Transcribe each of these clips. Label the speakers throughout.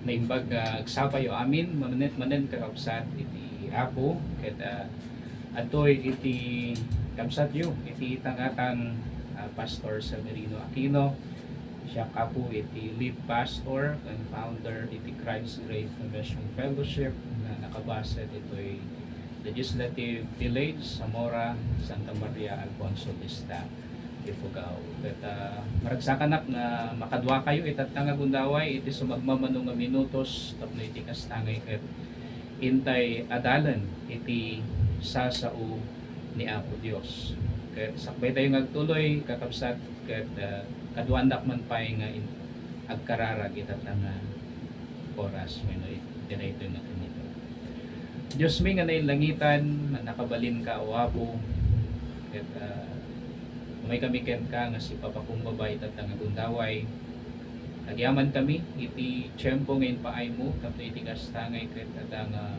Speaker 1: Naimbag agsapay o amin manen kakabsat iti apo ket atoy iti kabsat yu iti tangatan Pastor Severino Aquino. Siya kapo iti lead pastor and founder iti Christ Great Commission Fellowship na nakabase ito'y Legislative Village, Zamora, Santa Maria, Alfonso Lista, Ifugao. At maragsakanak na makadwa kayo itat nga gundaway iti sumagmamano nga minutos tapno iti kastangay ket intay adalan iti sasao ni Apo Dios. Ket sakbay tayo ngagtuloy kakabsat ket kaduandak man pay nga agkararag itat nga oras wenno ito nga kanito. Diyos mi nga nailangitan nakabalin ka o Apo ket may kami ken ka nga si papakumbabay tat nga gundaway agyaman kami iti tiyempo ngayon paay mo tapno iti kastangay ket nga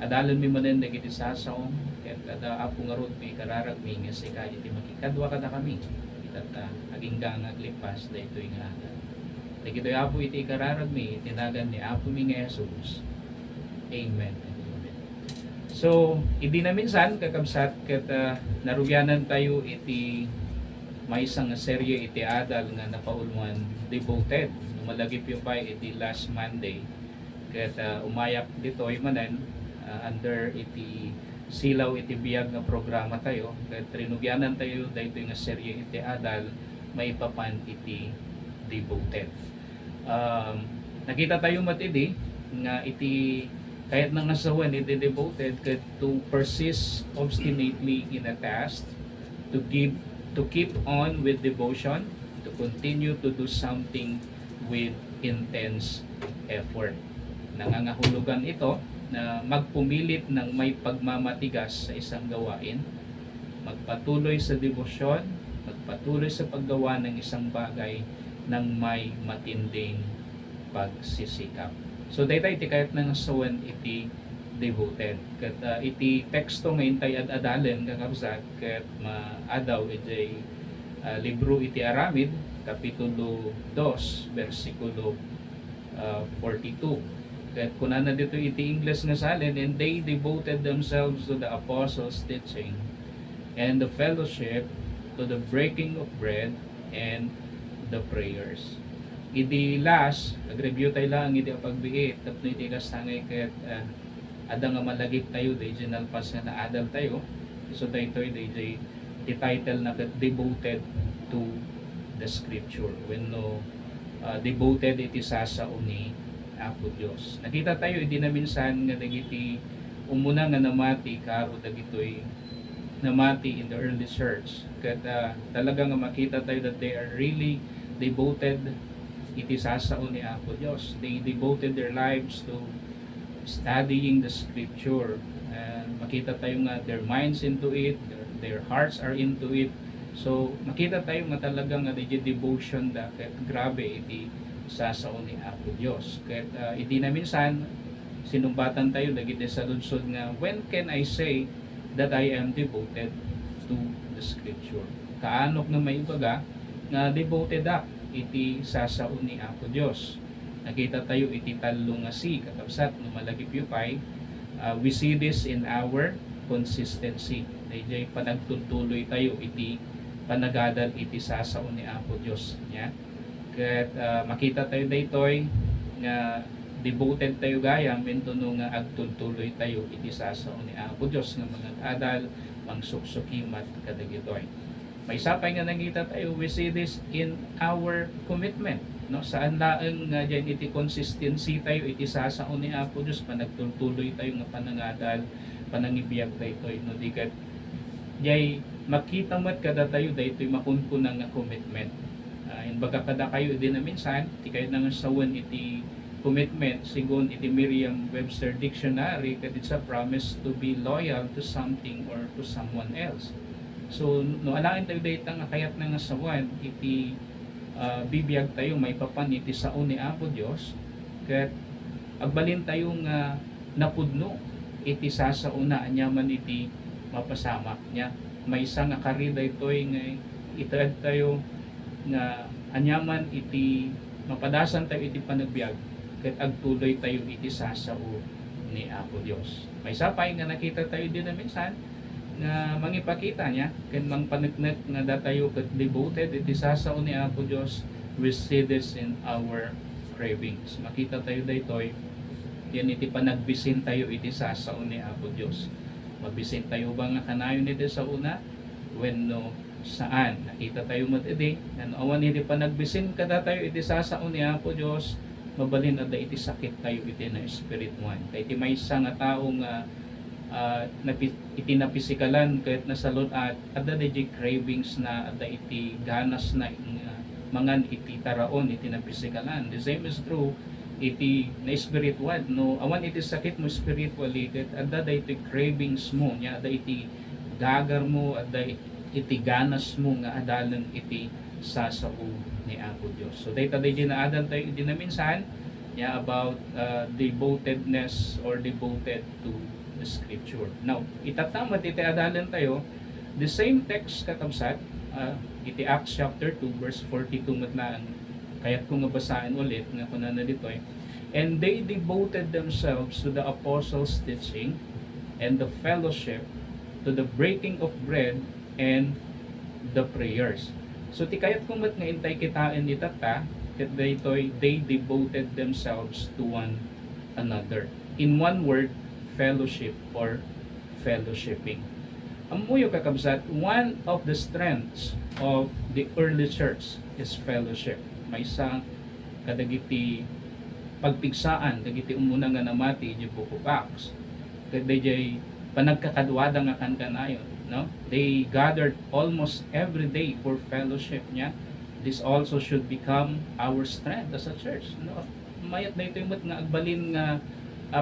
Speaker 1: adalan mi manen dagiti sasaom ket Apo nga rod mi kararag mi nga sika iti makikadwa kada kami itat agingga nga aglipas daytoy nga adal dagitoy Apo iti kararag mi tinagan ni Apo mi nga Jesus. Amen. So, hindi na minsan kakabsat ket narugyanan tayo iti may isang serye iti adal nga napaulman devoted. Lumalagip yung pa iti last Monday ket umayak ditoy manen under iti silaw iti biyag nga programa tayo ket rinugyanan tayo daytoy nga serye iti adal maipapan iti devoted. Nakita tayo matidi nga iti kahit nang nasawan iti devoted ket to persist obstinately in a task, to keep on with devotion, to continue to do something with intense effort. Nangangahulugan ito na magpumilit ng may pagmamatigas sa isang gawain, magpatuloy sa debosyon, magpatuloy sa paggawa ng isang bagay ng may matinding pagsisikap. So dayta iti kahit nang sawan iti devoted. Ket iti teksto nga intay adalen kakabsat ket maadaw iti libro iti Aramid kapitulo 2 bersikulo 42. Ket kunana dito iti English nga salin, and they devoted themselves to the apostles' teaching and the fellowship, to the breaking of bread and the prayers. Idi last, nag-review tayo lang iti pagbiit tapno iti kastangay ket ada nga malagip tayo the original pass nga naadal tayo. So daytoy iti title na ket devoted to the scripture. When no devoted iti sasao ni Apo Dios. Nakita tayo idi na minsan nga dagiti umuna nga namati karo dagitoy namati in the early church. Ket talaga nga makita tayo that they are really devoted iti sasao ni Apo Dios. They devoted their lives to studying the scripture. And makita tayo nga their minds into it, their hearts are into it. So makita tayo nga talaga nga devotion da ket grabe iti sasao ni Apo Dios. Ket iti na minsan sinumbatan tayo dagiti sa lunsod nga when can I say that I am devoted to the scripture? Kaanok nga may ibaga nga devoted ako iti sasao ni Apo Dios. Nakita tayo iti talo nga si kakabsat no malagip yupay. We see this in our consistency. Dayjay panagtutuloy tayo iti panagadal iti sasao ni Apo Dios nya. Ket makita tayo daytoy nga devoted tayo gayam mentuno nga agtutuloy tayo iti sasao ni Apo Dios nga mga adal mangsuksukimat kadagitoy. May sapay nga nakita tayo, we see this in our commitment, no? Saan laeng nga diyan iti consistency tayo iti sasao ni Apo Dios panagtuloy tayo nga panangadal panangibiyag daytoy no dikat jay makita met kada tayo daytoy makunkunan nga commitment. In baga kada kayo din na minsan ti kayo nang sawan iti commitment sigon iti Merriam-Webster dictionary ket it's a promise to be loyal to something or to someone else. So no alain tayo dayta nga kayat nga sawan iti bibiyag tayo may papan iti sao ni Apo Dios ket agbalin tayo nga napudno iti sasao na anyaman iti mapasamak niya may isa nga karida ito'y nga itaad tayo nga anyaman iti mapadasan tayo iti panagbiag ket agtuloy tayo iti sasao ni Apo Dios. May sapay nga nakita tayo din na minsan nga mangipakita niya ken mangpaneknek nga datayo ket devoted iti sasao ni Apo Dios. We see this in our cravings. Makita tayo daytoy yan iti panagbisin tayo iti sasao ni Apo Dios. Mabisin tayo ba nga kanayon iti sa una? When no, saan? Nakita tayo mat iti nga awan iti panagbisin kada tayo iti sasao ni Apo Dios, mabalin adda iti sakit tayo iti na spirituan. Kay iti maysa nga tao nga iti napisikalan kahit nasalod at adda iti cravings na adda iti ganas na mangan iti taraon iti napisikalan. The same is true iti na spiritual no awan iti sakit mo spiritually ket adda iti cravings mo nya adda iti gagar mo adda iti ganas mo nga adalan iti sasao ni Apo Dios. So dayta day ginaadan tayo iti na minsan about devotedness or devoted to the scripture. Now itatamat iti adalan tayo the same text kakabsat iti Acts chapter 2 verse 42 matlaan. Kaya't kung mabasahin ulit nga kunan na dito and they devoted themselves to the apostles' teaching and the fellowship, to the breaking of bread and the prayers. So ti kayat kung mat nga intay kitain ni tata ket daytoy they devoted themselves to one another. In one word, fellowship or fellowshipping. Amuyo kakabsat, one of the strengths of the early church is fellowship. May isang kadagiti pagpigsaan dagiti umuna nga namati di Book of Acts ket dayjay panagkakadwada nga kanayon no they gathered almost every day for fellowship niya. This also should become our strength as a church no mayat na ito yung nga agbalin nga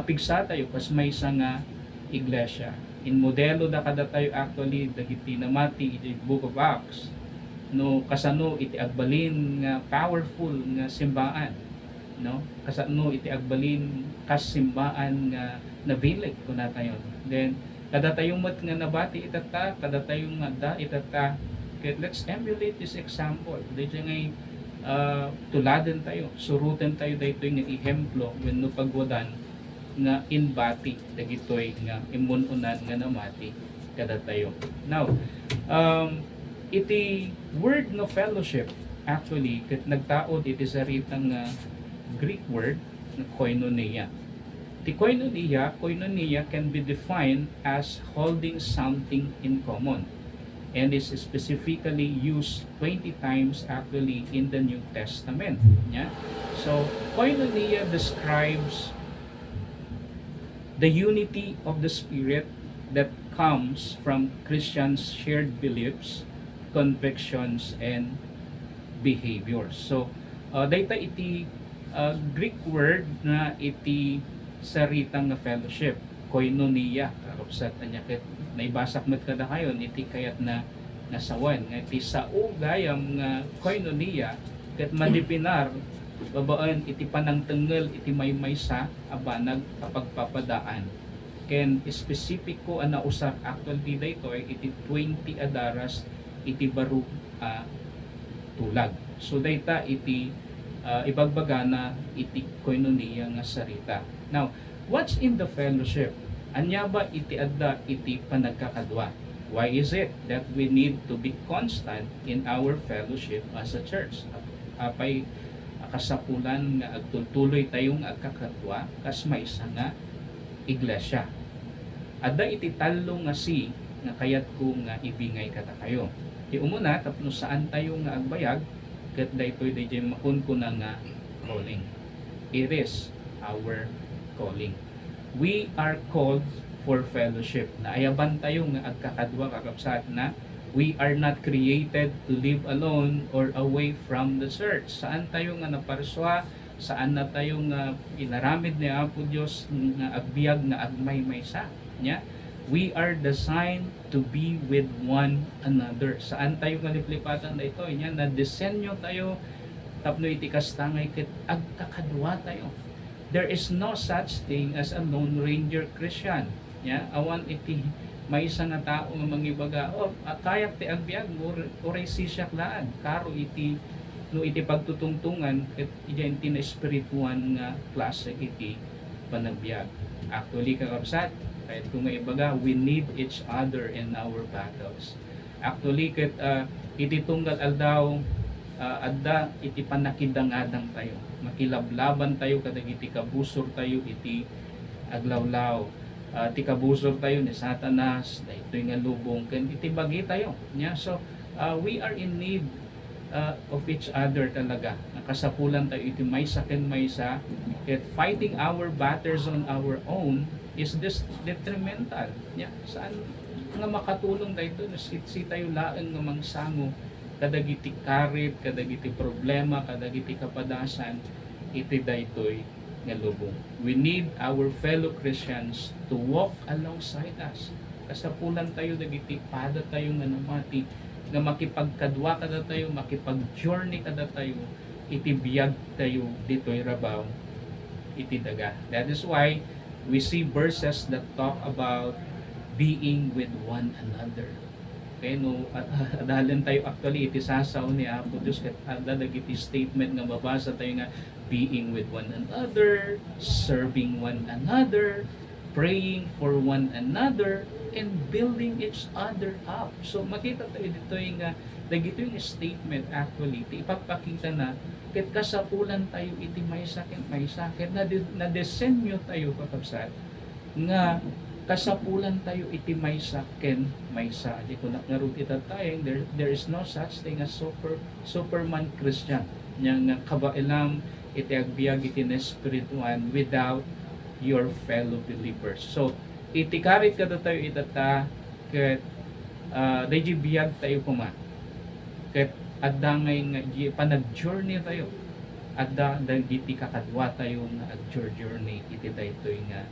Speaker 1: pigsa tayo kas may isa nga iglesia in modelo da kada tayo actually dagiti namati di Book of Acts no kasano iti agbalin nga powerful nga simbaan no kasano iti agbalin kas simbaan nga nabilig kuna tayo then kada tayong mat nga nabati itata kada tayong da itata let's emulate this example dito ngay tuladen tayo surutan tayo daytoy nga ehemplo wenno pagwadan nga inbati dagitoy nga imununan nga namati kada tayo now iti word no fellowship actually ket nagtaod iti saritang Greek word na koinonia. The koinonia can be defined as holding something in common and is specifically used 20 times actually in the New Testament. Yeah? So koinonia describes the unity of the Spirit that comes from Christians' shared beliefs, convictions, and behaviors. So, dayta iti Greek word na iti saritang nga fellowship, koinonia. Kakapsat na niya, naibasak met kada kayon, iti kayat na nasawan. Iti sao gayam nga koinonia, kat madipinar, babaan iti panangtengel, iti maymaysa, abanag kapagpapadaan. Ken specific ko ana usap actually dayto iti 20 adaras iti baro tulag. So dayta iti ibagbaga na iti koinonia nga sarita. Now, what's in the fellowship? Anya ba iti adda iti panagkakadwa? Why is it that we need to be constant in our fellowship as a church? Apay kasapulan nga agtutuloy tayong agkakadwa kas maysa nga iglesia. Adda iti talo nga si nga kayat ko nga ibingay kata kayo. Di umuna tapno saan tayo nga agbayag ket daytoy dayjay makun ko na nga calling. It is our calling. We are called for fellowship. Naayaban tayo nga agkakadwa kakabsat na we are not created to live alone or away from the church. Saan tayo nga naparswa, saan na tayo nga inaramid ni Apo Dios nga agbiag nga agmay-maysa. Nya, we are designed to be with one another. Saan tayo nga liplipatan na ito? Nya, na disenyo tayo tapno iti kastangay ket agkakadwa tayo. There is no such thing as a Lone Ranger Christian. Yeah, awan iti may isa nga tao nga mangibaga, kayak ti agbyag oray sisyak laan karo iti no iti pagtutungtungan ket iyan ti na espirituan nga klase iti panagbiag. Actually kakabsat, kahit kung may ibaga, we need each other in our battles. Actually ket iti tunggal aldaw adda iti panakidangadang tayo, makilablaban tayo kadagiti kabusor tayo iti aglawlaw. Ti kabusor tayo ni Satanas, daytoy nga lubong ken iti bagi tayo nya. So we are in need of each other talaga. Nakasapulan tayo iti maysa ken maysa, at fighting our battles on our own is detrimental nya. Saan nga makatulong dayto no si tayo laeng nga mangsango kadagiti karit, kadagiti problema, kadagiti kapadasan iti daytoy nga lubong. We need our fellow Christians to walk alongside us. Kasapulan tayo dagiti pada tayo nga namati, nga makipagkadwa kada tayo, makipag-journey kada tayo, iti biyag tayo dito'y rabaw, iti daga. That is why we see verses that talk about being with one another. Okay, no, adalan tayo actually iti sasaw ni Apo Diyos ket adda dagiti statement nga mabasa tayo nga being with one another, serving one another, praying for one another, and building each other up. So makita tayo dito yung dagito yung statement actually ti ipapakita na ket kasapulan tayo iti maysa ken maysa ket na disenyo tayo kakabsat nga kasapulan tayo iti maysa ken maysa. Di ko nagngarot ita tayo, there is no such thing as superman Christian yang kabailam iti agbiag iti na spirituan without your fellow believers. So iti karit kada tayo itata ket daydi biyag tayo kuma ket adda ngay nga panag-journey tayo, adda dagiti kakadwa tayo nga ag-journey iti daytoy nga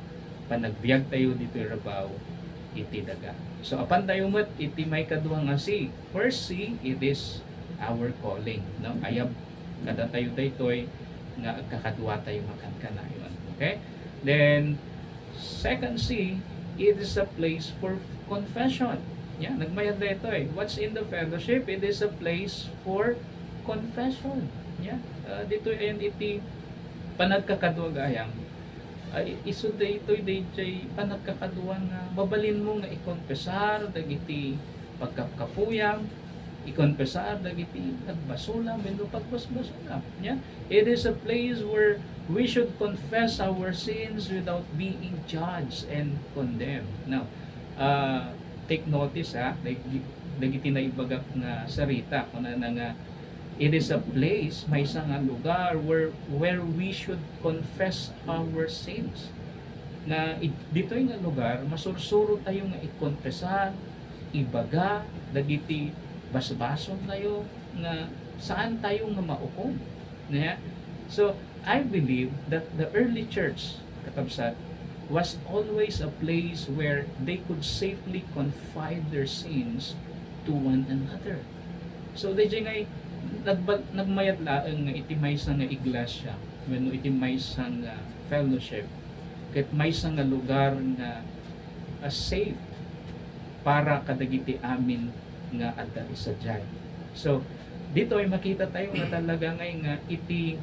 Speaker 1: panagbiag tayo dito rabaw iti daga. So apan tayo met iti may kadwa nga si first C, it is our calling, no? Ayab kada tayo daytoy nga kakadwa tayo makankanayon. Okay? Then second C, it is a place for confession. Yeah, nagmayad dito eh. What's in the fellowship? It is a place for confession. Yeah, dito ayan iti panagkakadwa gayam. Ay isu daytoy dayjay panagkakadwa nga babalin mo nga ikonfesar dagiti pagkakapuyam, ikonfesar dagiti nagbasulam wenno pagbasbasulam. Yeah, it is a place where we should confess our sins without being judged and condemned. Now, take notice dagiti na ibagak nga sarita kuna na nga it is a place, may isang lugar where we should confess our sins. Na dito nga lugar, masursuro tayo nga ikonfesa, ibaga, dagiti basbason tayo nga saan tayo nga maukom. Yeah? So, I believe that the early church, katabsat, was always a place where they could safely confide their sins to one another. So, they ngay nagmayat laeng nga iti maysa nga iglesia wenno iti maysa nga fellowship ket maysa nga lugar nga safe para kadagiti amin nga adda isadjay. So dito ay makita tayo nga talaga ngay nga iti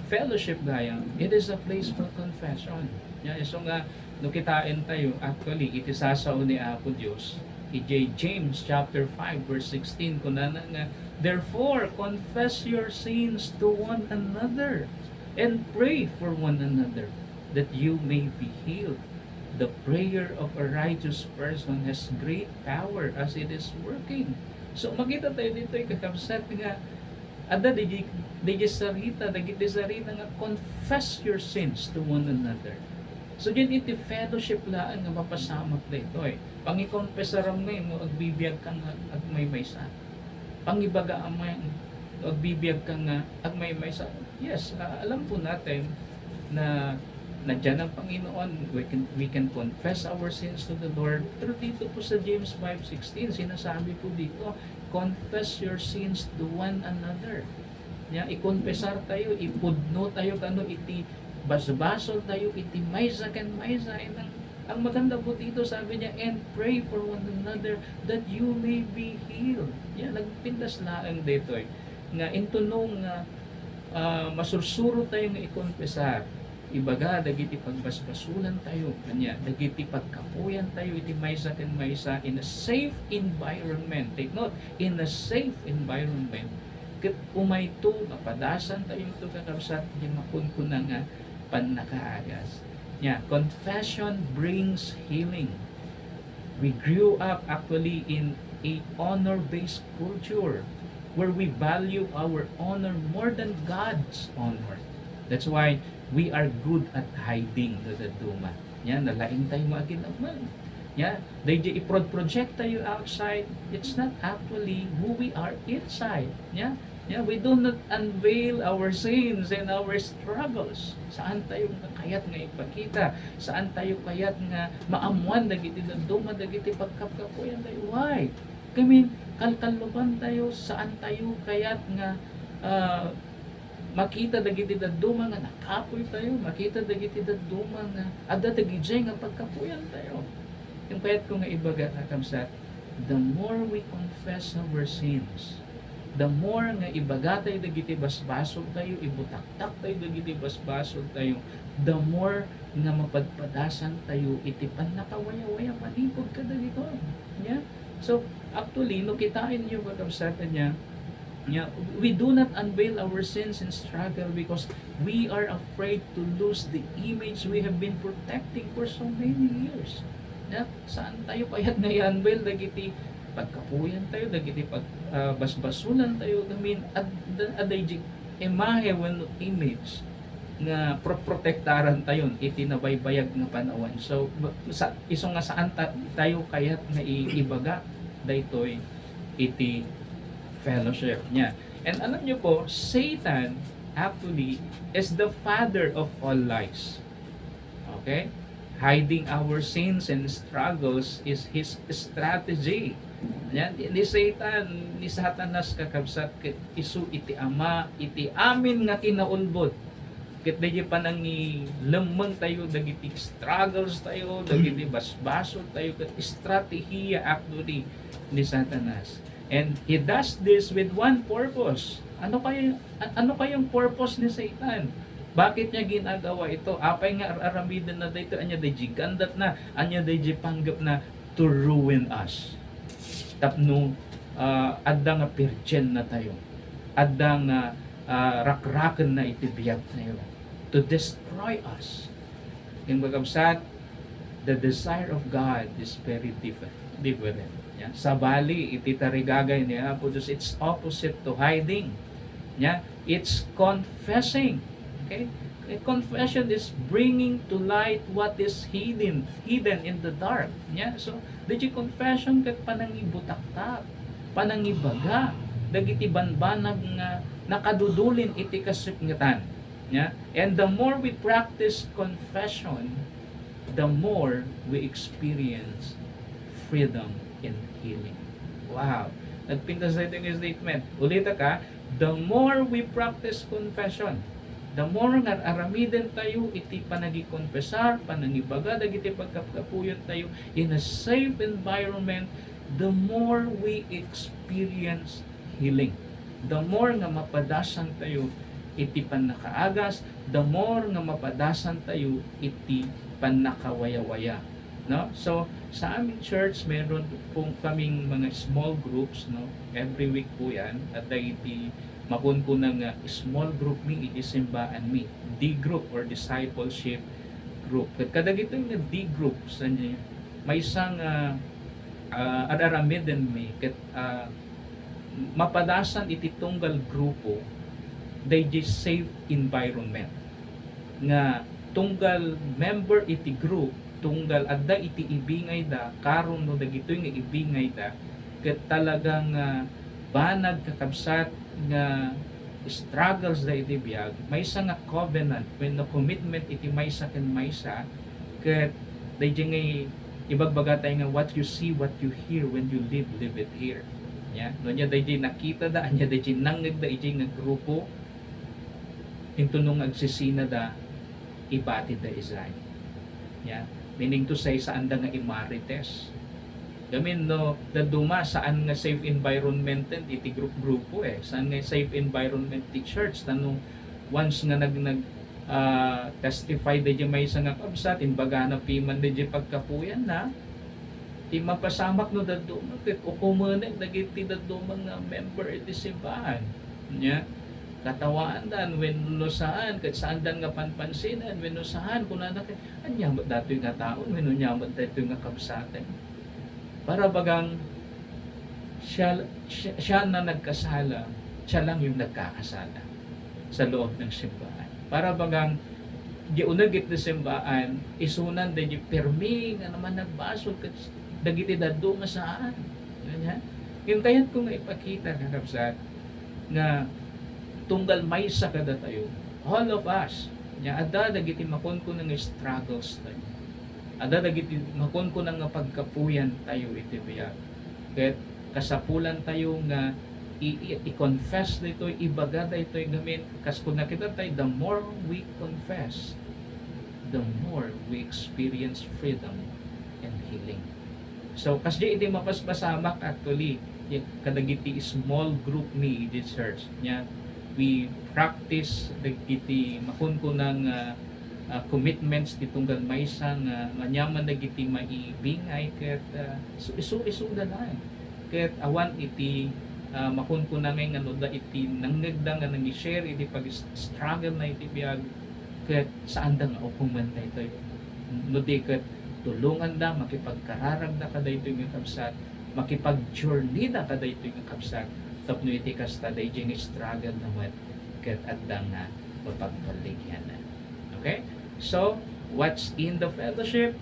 Speaker 1: fellowship gayam, it is a place for confession. Yeah, so nga no kitain tayo actually iti sasaw ni Apo Dios iti James chapter 5 verse 16 kunana nga therefore confess your sins to one another and pray for one another that you may be healed. The prayer of a righteous person has great power as it is working. So makita tayo dito kakabsat nga ada dagiti sarita nga confess your sins to one another. So dyan iti fellowship laan nga mapasamak dito eh. Pangikonfesaram ngayon mo agbibiyag kang agmaymaysa. Pangibaga amay agbibiyag kang agmaymaysa. Yes, alam po natin na nandiyan ang Panginoon. We can confess our sins to the Lord. Pero dito po sa James 5:16 sinasabi po dito, confess your sins to one another. Ya, ikonfesar tayo, ipudno tayo kano iti basbasol tayo iti maysa ken maysa inang Ang maganda po dito, sabi niya, and pray for one another that you may be healed. Yan, nagpintas laang dito eh. Nga intunong nga masursuro tayo nga ikompesar. Ibaga, dagiti pagbasbasulan tayo. Kanya, dagiti pagkapuyan tayo, iti maysa ken maysa in a safe environment. Take note, in a safe environment. Ket umayto, mapadasan tayo ito kakabsat, di makunkunan nga panakaagas. Yeah, confession brings healing. We grew up actually in a honor-based culture where we value our honor more than God's honor. That's why we are good at hiding the duma. Yan, nalaing tayo maginagman. Yeah, they i-project tayo outside. It's not actually who we are inside. Yeah, yeah, we do not unveil our sins and our struggles. Saan tayo kayat nga ipakita? Saan tayo kayat nga maamuan dagiti duma dagiti pagkapkapuyan tayo? Why? Kami kalkaluban tayo, saan tayo kayat nga makita dagiti daduma nga nakapoy tayo, makita dagiti daduma nga adda dagiti nga pagkapuyan tayo. Yung kayat ko nga ibaga kakamsat, the more we confess our sins, the more nga ibaga tayo dagiti basbasol tayo, ibutaktak tayo dagiti basbasol tayo, the more nga mapadpadasan tayo iti panakawaya-waya manipod ka dagito. Yeah? So, actually, no kitain niyo kakamsatan niya, yeah, we do not unveil our sins and struggle because we are afraid to lose the image we have been protecting for so many years. Yeah? Saan tayo kayat nga i-unveil dagiti pagkapuyan tayo, dagiti basbasulan tayo, aday imahe when image nga protektaran tayo iti nabaybayag nga panawan. So iso nga saan tayo kayat nga ibaga daytoy iti fellowship niya. And alam niyo po, Satan actually is the father of all lies. Okay? Hiding our sins and struggles is his strategy. Yan, ni Satan, ni Satanas kakabsat isu iti ama, iti amin nga kinaulbod. Ket daydi panang ni lemeng tayo dagiti struggles tayo, dagiti basbasol tayo ket estratehiya actually ni Satanas. And he does this with one purpose. Ano kayong purpose ni Satan? Bakit niya ginagawa ito? Apay nga aramidan na dito, anya daydi gandat na, anya daydi panggap na to ruin us. Tapno adda nga pirchen na tayo. Adda nga rakraken na itibiyag tayo to destroy us. Yung bagabsat, the desire of God is very different. Yeah? Sabali, ititarigagay niya, because it's opposite to hiding. Yeah? It's confessing. Okay? A confession is bringing to light what is hidden in the dark. Yeah? So, digi confession kat panangibutaktak, panangibaga, dagiti banbanag nga nakadudulin iti kasipngatan. Yeah? And the more we practice confession, the more we experience freedom and healing. Wow! Nagpintas na ito yung statement. Ulita ka, the more we practice confession, the more nga aramiden tayo iti panagi-confessar, panangibaga, dagiti pagkapuyan tayo in a safe environment, the more we experience healing. The more nga mapadasan tayo iti panakaagas, the more nga mapadasan tayo iti panakawaya-waya. No? So, sa aming church, meron po kaming mga small groups, no? Every week po yan. At iti mapun ko ng small group mi, itisimbaan mi. D group or discipleship group. Kada gito yung D group, may isang adaramid din mi. Mapadasan iti tunggal grupo, they just safe environment. Nga tunggal member iti group, tunggal adda iti ibingay da karon no dagito nga ibingay da ket talagang banag kakabsat nga struggles da iti biag maysa nga covenant when no commitment iti maysa ken maysa ket dayjay nga ibagbaga tayo nga what you see what you hear when you live it here. Yeah, no nya dayjay nakita da anya dayjay nangeg da ijay nga grupo hintunong agsisina da ibati da isay. Yeah. Meaning to say, saan da nga imarites. Gamin no, daduma saan nga safe environment iti grupo saan nga safe environment ti church tanong once nga testify da may isa nga kabsat imbaga na piman da pagkapuyan na ti mapasamak no daduma ket ukumenek dagiti daduma nga member iti simbahan nya katawaan dan when no saan ket saan dan nga panpansinan when no saan kun ana ket anya datoy nga taon when no nyamat datoy nga kabsaten para bagang siya na nagkasala, siya lang yung nagkakasala sa loob ng simbahan. Para bagang di unagit na simbahan, isunan da di permi nga naman nagbasol dagiti daddo nga saan. Ganyan. Hintayan ko nga ipakita kakabsat nga tunggal may sa kada tayo. All of us, nya ada dagiti makon ko nga struggles tayo. Ada dagiti makon ko nga pagkapuyan tayo iti biya. Ket kasapulan tayo nga i-confess dito, ibaga dito gamin kas kun nakita tayo, the more we confess, the more we experience freedom and healing. So kasi iti mapaspasamak actually kadagiti small group ni the church nya we practice dagiti makon ko commitments ti tunggal maysa nga manyaman dagiti maibingay ket isu dalan ket awan iti makon ko ngay ngano da iti nangnegda nga nang-share iti pag-struggle na iti biag ket saan da nga ukuman da ito no di ket tulungan da makipagkararag da kada ito nga kabsat makipag-journey da kada ito nga kabsat tapno iti kasta da iti struggle naman ket adda nga mapagpaligyan na. Okay? So, what's in the fellowship?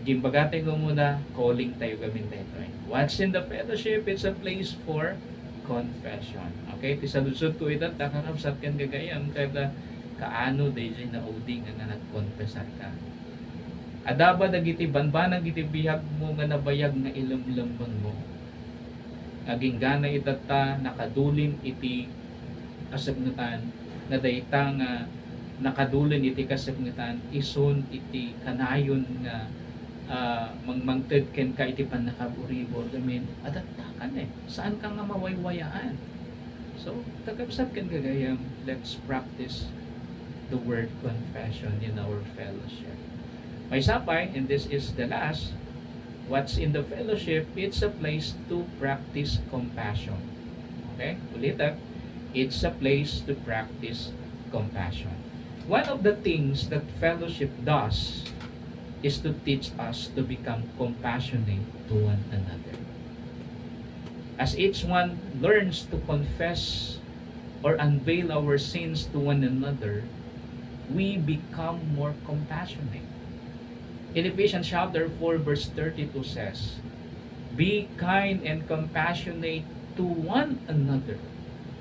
Speaker 1: Gimbagate ko muna, calling tayo gamin dito. What's in the fellowship? It's a place for confession. Okay? Tisalusod ko ito, takarapsat kan gagayam, kada kaano dahil na uding nga nagkonfessar ka. Adaba dagiti banbanang iti bihag mo nga nabayag nga ilamlamban mo. Aging gana itata, nakadulin iti kasagnutan, na dayta nga nakadulin iti kasagnutan ison iti kanayon nga mangmangted ken ka iti panakaburibor gamin adatakan saan ka nga mawaywayaan. So kakabsat ken gagayam, let's practice the word confession in our fellowship. May sapay, and this is the last, what's in the fellowship? It's a place to practice compassion. Okay, ulitin, it's a place to practice compassion. One of the things that fellowship does is to teach us to become compassionate to one another. As each one learns to confess or unveil our sins to one another, we become more compassionate. In Ephesians chapter 4 verse 32 says, "Be kind and compassionate to one another,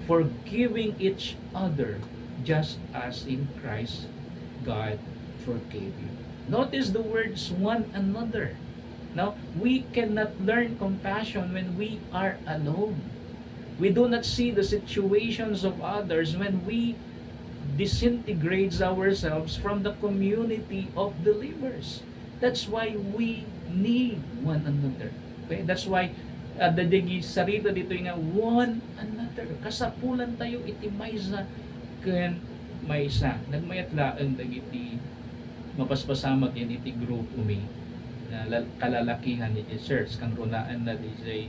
Speaker 1: forgiving each other, just as in Christ God forgave you." Notice the words "one another." Now, we cannot learn compassion when we are alone. We do not see the situations of others when we disintegrate ourselves from the community of believers. That's why we need one another. Okay? That's why dadigi sarita dito nga one another. Kasapulan tayo iti maysa ken maysa. Nagmayat laeng dagiti mapaspasamak in iti group umi na kalalakihan iti church kang runaan na DJ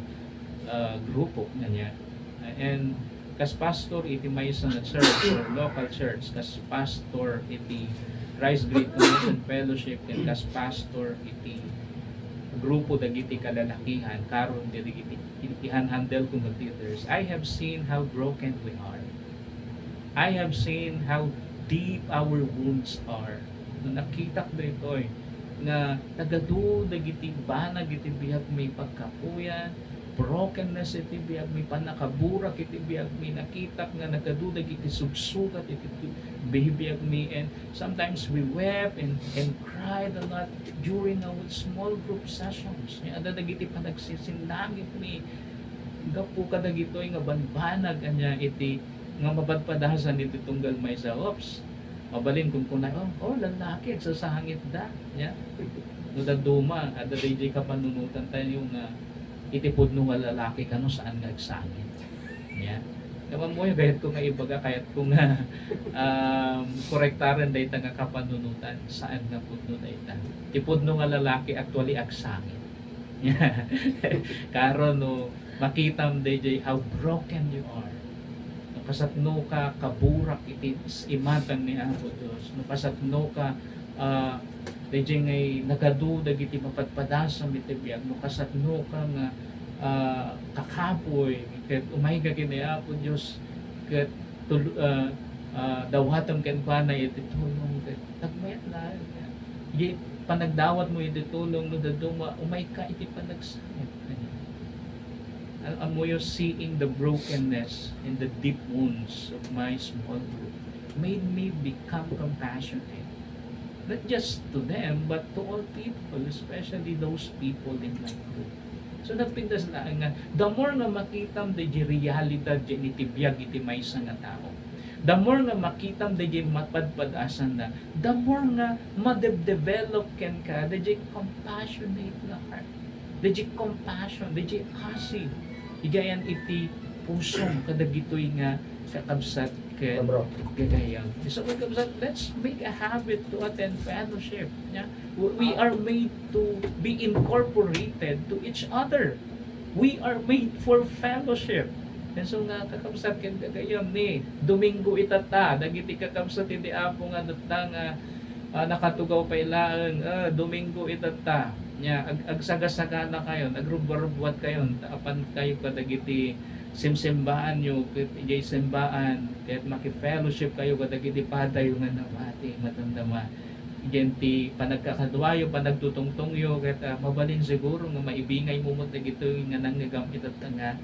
Speaker 1: grupo kanya. And kas pastor iti maysa na church or local church, kas pastor iti Christ Great Commission Fellowship, and kas pastor iti grupo dagiti kalalakihan karon dagiti ihan-handle kung leaders. I have seen how broken we are. I have seen how deep our wounds are. Nakita ko ito nga nagadu dagiti banag iti bihag may pagkapuyan, brokenness iti bihag may panakaburak iti bihag may nakita nga nagadudag iti subsukat iti bihag may, and sometimes we wept and cried a lot during our small group sessions. Ada dagiti panagsisinlangit ni gapu kadagitoy nga banbanag anya iti nga mabadpadasan iti tunggal may sa ops Mabalin kung kunay, lalaki, sa sahangit da. Ya. No duma, ada DJ ka panunutan tayo yung itipod nung lalaki ka no saan nga agsangit. Ya. Naman mo yung kahit kung ibaga, kahit kung korektaran dahil nga kapanunutan, saan nga pudno dahil tipod nung lalaki actually agsangit. Ya. Karon no, makita mo DJ how broken you are. Kasatno ka kaburak iti imatang ni Apo Dios. No kasatno ka DJ ngay nagadudag iti mapadpadasam iti biag. No kasatno ka nga kakapoy ket umay ka kini Apo Dios ket dawhatam ken kuana iti tulong ket nagmayat na. Iti panagdawat mo iti tulong no daduma umay ka iti panagsangit. Mo seeing the brokenness and the deep wounds of my small group made me become compassionate. Not just to them, but to all people, especially those people in my group. So nagpintas lang nga, the more nga makitam da di realidad di itibiyag iti maysa nga tao, the more nga makitam da di mapadpadasan na, the more nga ma-develop ken ka, da di compassionate na heart, da di compassion, da di kasi, igayan iti pusong kadagitoy nga kakabsat ken gagayam. So kakabsat, let's make a habit to attend fellowship. Yeah? We are made to be incorporated to each other. We are made for fellowship. And so nga kakabsat ken gagayam ni Domingo itata dagiti kakabsat iti Apo nga datta nga nakatugaw pa ilaan Domingo itata nya agsaga-saga na kayo, nagrubarbwat kayo, apan kayo kadagiti simsimbaan nyo, ijay simbaan, kahit maki-fellowship kayo kadagiti padayo nga namati, matandama. Ijay panagkakadwayo, panagtutungtungyo, kahit mabalin siguro nga maibingay mo mo dagito nga nanggagamit at nga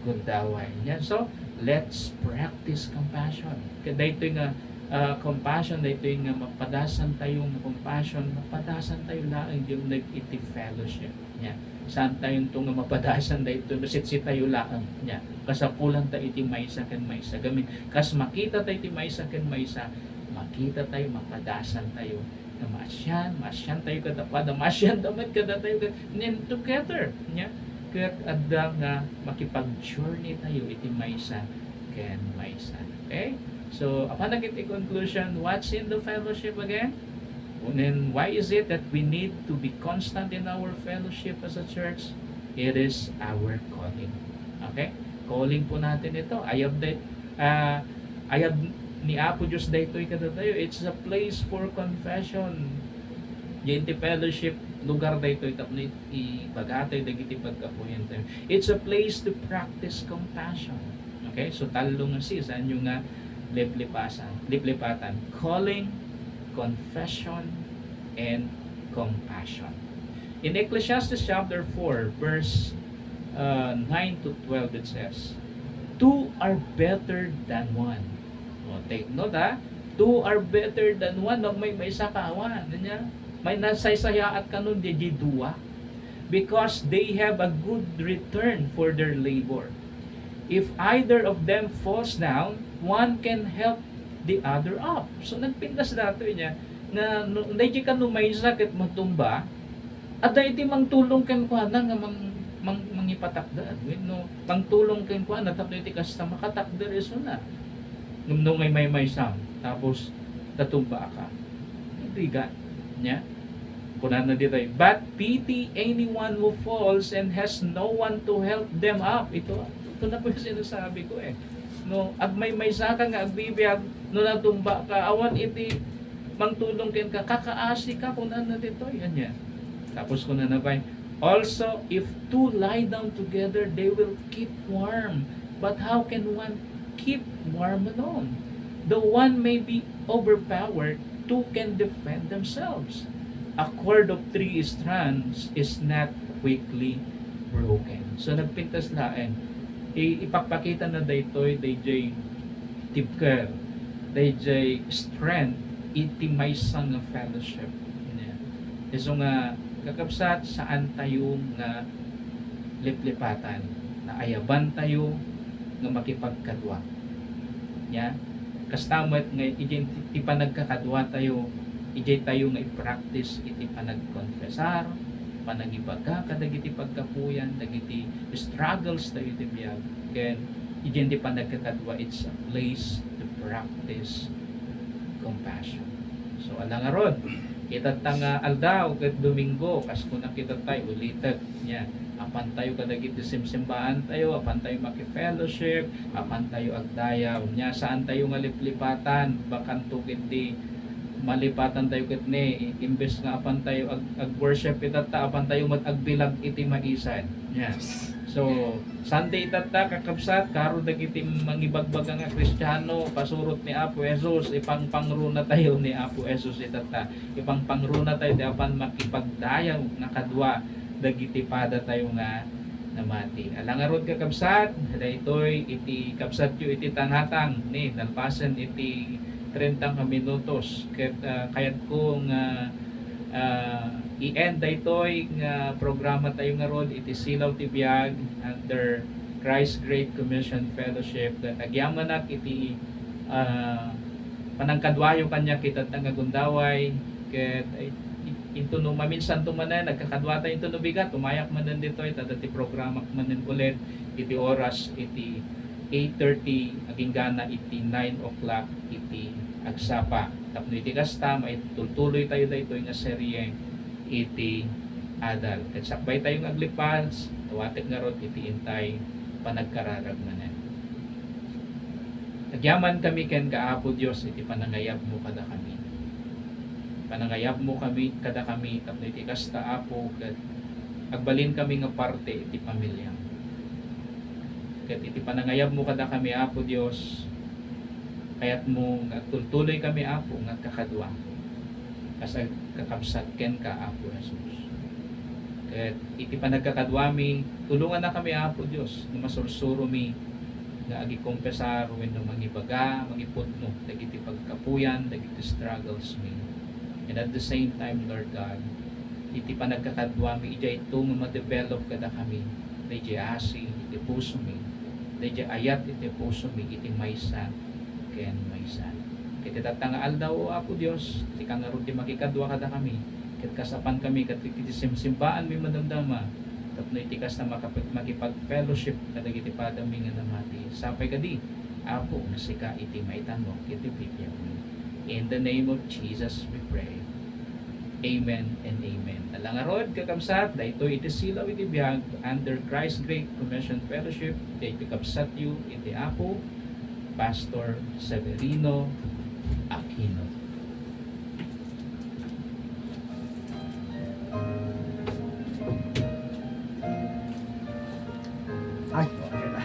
Speaker 1: gundaway. Yeah, so, let's practice compassion. Kaya ito nga compassion, ito yung mapadasan tayo ng compassion, mapadasan tayo lang yung nag-iti fellowship niya. Saan tayo itong mapadasan dahito, sit tayo lang niya. Kasapulan tayo iti maysa kan maysa. Gamin, kas makita tayo iti maysa kan maysa, makita tayo, mapadasan tayo. Na masyan tayo katapada, masyan damat kada tayo, and together niya. Kaya ada nga makipag-journey tayo iti maysa kan maysa. Okay? So, upon a conclusion, what's in the fellowship again? And then, why is it that we need to be constant in our fellowship as a church? It is our calling. Okay? Calling po natin ito. Ayab ni Apo Diyos daytoy kada tayo. It's a place for confession. Yung fellowship, lugar daytoy tapno ibagatay dagiti pagkapuyan tayo. It's a place to practice compassion. Okay? So, talo nga saan yung nga liplipatan, calling, confession, and compassion. In Ecclesiastes chapter 4, verse 9 to 12, it says, two are better than one. O, take note ha, two are better than one. May sakawan. May nasaysaya at kanun di dua. Because they have a good return for their labor. If either of them falls down, one can help the other up. So nagpintas dato niya na hindi ka numaysa ket matumba at iti mangtulong ken kuana nga mangipatakdan. No pangtulong ken kuana tapno iti kasta makatakder iso na. Nung may sam tapos tatumba ka. Bigat nya. Kunan na dito. But pity anyone who falls and has no one to help them up. Ito na po yung sinasabi ko no agmay saka nga agbibiyag no natumba ka awan iti mangtulong ken ka kakaasi ka kunan na dito yan tapos kunan na pa also if two lie down together they will keep warm but how can one keep warm alone? The one may be overpowered, two can defend themselves. A cord of 3 strands is not quickly broken. So nagpintas laen ipapakita na daytoy DJ tipker DJ strength iti maysa nga fellowship niya. So nga kakabsat saan tayo nga liplipatan na ayaban tayo nga makipagkadwa. Ya. kastamat nga iti panagkakadwa tayo, iti tayo nga i-practice iti panagkonfesar, panagibaga kadagiti pagkapuyan, dagiti struggles tayo iti biyag. Ken iti panagkakadwa, it's a place to practice compassion. So alangaron, kita tanga aldaw ket Domingo kas kuna kita tayo ulitet nya. Apan tayo kadagiti simsimbaan tayo, apan tayo maki-fellowship, apan tayo agdaya, unya saan tayo nga liplipatan, bakan tukid di malipatan tayo ket ne, imbes nga apan tayo ag-worship itata, apan tayo agbilag iti maisan. Yeah. So, Sunday itata kakabsat, karo dagiti mangibagbaga nga Kristiyano, pasurot ni Apo Jesus, ipangpangruna tayo ni Apo Jesus itata, ipangpangruna tayo, di apan makipagdaya nga kadwa, dagiti pada tayo nga namati. Alangarod ka kabsat, daytoy iti kabsat yu iti tanhatang ni nalpasan iti 30 ka minutos kayat ko nga i-end daytoy nga programa tayo nga rod iti Silaw ti Biag under Christ Great Commission Fellowship. Agyaman iti panangkadwayo kanya kita nga gundaway ket into no maminsan tumanan nagkakadwa tayo into no bigat tumayak manan dito ita dati programa manan ulit iti oras iti 8:30 aging gana iti 9 o'clock iti agsapa tapno iti kasta maitutuloy tayo dito nga serye iti adal ket sakbay tayo nga aglipas tuwatek nga rod iti intay panagkararag manan. Agyaman kami ken kaapo Dios iti panangayab mo kada kami. Panangayab mo kami kada kami tapno iti kasta Apo ket agbalin kami nga parte iti pamilya. Ket iti panangayab mo kada kami Apo Dios kayat mo nga tultuloy kami Apo nga kakadwa. Kas kakabsat ken ka Apo Jesus. Ket iti panagkakadwa mi tulungan na kami Apo Dios nga masursuro mi nga agi kompesar wenno mangibaga mangipudno dagiti pagkapuyan dagiti struggles mi. And at the same time, Lord God, iti panagkakadwa mi, ija ito nga ma-develop kada kami, iti asi, iti puso mi, iti ayat, iti puso mi, iti maysa, ken maysa. Iti tatanga aldaw, o Apo Diyos, iti kangarot ti makikadwa kada kami, ket kasapan kami, ket iti simsimbaan mi madamdama, tapno iti kas na makipag-fellowship, kadagiti padami nga namati, sapay kadi, Apo, nasika iti maitan mo, iti bigyan mi. In the name of Jesus we pray. Amen and amen. Alangarod kakabsat, dayto iti Silaw iti Biag under Christ Great Commission Fellowship. Dayto kabsat yu iti Apo Pastor Severino Aquino.
Speaker 2: Ay, okay na.